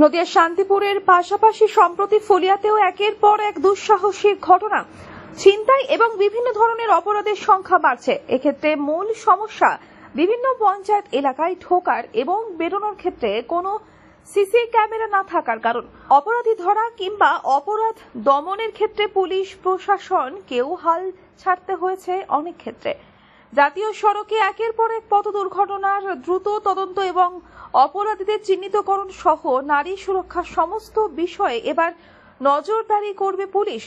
নদিয়ার শান্তিপুরের পাশাপাশি সম্প্রতি ফুলিয়াতেও একের পর এক দুঃসাহসিক ঘটনা, ছিনতাই এবং বিভিন্ন ধরনের অপরাধের সংখ্যা বাড়ছে। এক্ষেত্রে মূল সমস্যা বিভিন্ন পঞ্চায়েত এলাকায় ঢোকার এবং বেরোনোর ক্ষেত্রে কোনো সিসি ক্যামেরা না থাকার কারণ। অপরাধী ধরা কিংবা অপরাধ দমনের ক্ষেত্রে পুলিশ প্রশাসনকেও হাল ছাড়তে হয়েছে অনেক ক্ষেত্রে। জাতীয় সড়কে একের পর এক পথ দুর্ঘটনার দ্রুত তদন্ত এবং অপরাধীদের চিহ্নিতকরণ সহ নারী সুরক্ষার সমস্ত বিষয়ে এবার নজরদারি করবে পুলিশ।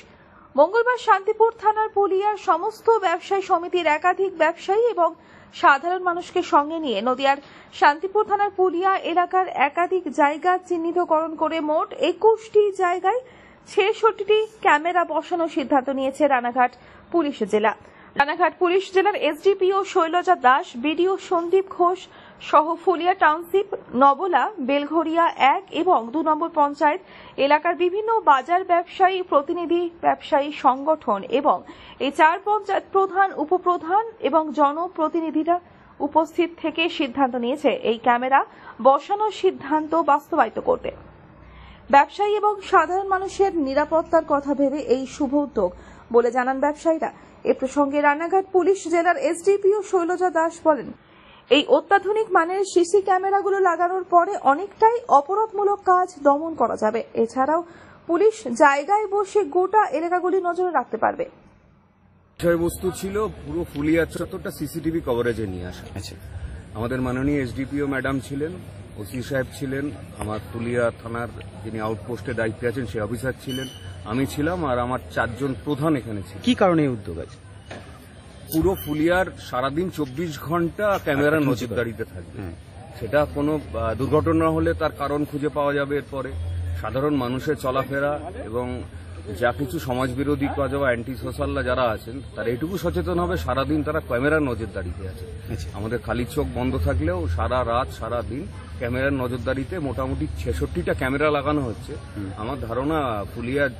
মঙ্গলবার শান্তিপুর থানার পুলিয়ার সমস্ত ব্যবসায়ী সমিতির একাধিক ব্যবসায়ী এবং সাধারণ মানুষকে সঙ্গে নিয়ে নদিয়ার শান্তিপুর থানার পুলিয়া এলাকার একাধিক জায়গা চিহ্নিতকরণ করে মোট 21টি জায়গায় 66টি ক্যামেরা বসানোর সিদ্ধান্ত নিয়েছে রানাঘাট পুলিশ জেলা। রানাঘাট পুলিশ জেলার এসডিপিও শৈলজা দাস, বিডিও সন্দীপ ঘোষ সহ ফুলিয়া টাউনশিপ, নবলা, বেলঘরিয়া 1 এবং 2 নম্বর পঞ্চায়েত এলাকার বিভিন্ন বাজার ব্যবসায়ী প্রতিনিধি, ব্যবসায়ী সংগঠন এবং এই 4 পঞ্চায়েত প্রধান, উপপ্রধান এবং জনপ্রতিনিধিরা উপস্থিত থেকে সিদ্ধান্ত নিয়েছে এই ক্যামেরা বসানোর সিদ্ধান্ত বাস্তবায়িত করতে। ব্যবসায়ী এবং সাধারণ মানুষের নিরাপত্তার কথা ভেবে এই শুভ উদ্যোগ বলে জানান ব্যবসায়ীরা। এ প্রসঙ্গে রানাঘাট পুলিশ জেলার এসডিপিও শৈলজা দাস বলেন, এই অত্যাধুনিক মানের সিসি ক্যামেরাগুলো লাগানোর পরে অনেকটাই অপরাধমূলক কাজ দমন করা যাবে। এছাড়াও পুলিশ জায়গায় বসে গোটা এলাকাগুলি নজরে রাখতে পারবে। বিষয়বস্তু ছিল পুরো ফুলিয়া চত্বরটা সিসিটিভি কভারেজে নিয়ে আসা। আমাদের মাননীয় এসডিপিও ম্যাডাম ছিলেন, ওসি সাহেব ছিলেন, আমার ফুলিয়া থানার যিনি আউটপোস্টে দায়িত্বে আছেন সে অফিসার ছিলেন, আমি ছিলাম, আর আমার 4 জন প্রধান এখানে ছিল। কি কারণে এই উদ্যোগ আছে? পুরো ফুলিয়ার সারাদিন 24 ঘন্টা ক্যামেরা নজরদারিতে থাকবে। সেটা কোনো দুর্ঘটনা হলে তার কারণ খুঁজে পাওয়া যাবে। এরপরে সাধারণ মানুষের চলাফেরা এবং যা কিছু সমাজবিরোধী কাজ বা অ্যান্টি সোশ্যালরা যারা আছেন তারা এটুকু সচেতন হবে, সারাদিন তারা ক্যামেরার নজরদারিতে আছে। আমাদের খালি চোখ বন্ধ থাকলেও সারা রাত সারা দিন ক্যামেরার নজরদারিতে মোটামুটি 66টা ক্যামেরা লাগানো হচ্ছে। আমার ধারণা ফুলিয়ার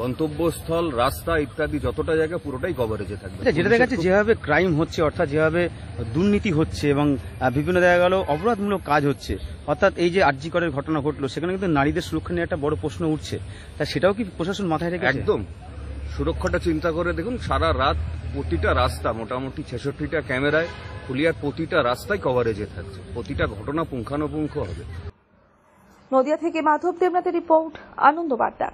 গন্তব্যস্থল, রাস্তা ইত্যাদি যতটা জায়গা পুরোটাই কভারেজে থাকবে। যেটা দেখা যাচ্ছে যেভাবে ক্রাইম হচ্ছে, অর্থাৎ যেভাবে দুর্নীতি হচ্ছে এবং বিভিন্ন জায়গায় অপরাধমূলক কাজ হচ্ছে, অর্থাৎ এই যে আরজি করের ঘটনা ঘটলো সেখানে কিন্তু নারীদের সুরক্ষা নিয়ে একটা বড় প্রশ্ন উঠছে। তা সেটাও কি প্রশাসন মাথায় রেখেছে? একদম সুরক্ষাটা চিন্তা করে দেখুন, সারা রাত প্রতিটা রাস্তা মোটামুটি 66টা ক্যামেরায় ফুলিয়ার প্রতিটা রাস্তায় কভারেজে থাকছে, প্রতিটা ঘটনা পুঙ্খানুপুঙ্খ হবে। নদিয়া থেকে মাধব দেবনাথের রিপোর্ট, আনন্দ বার্তা।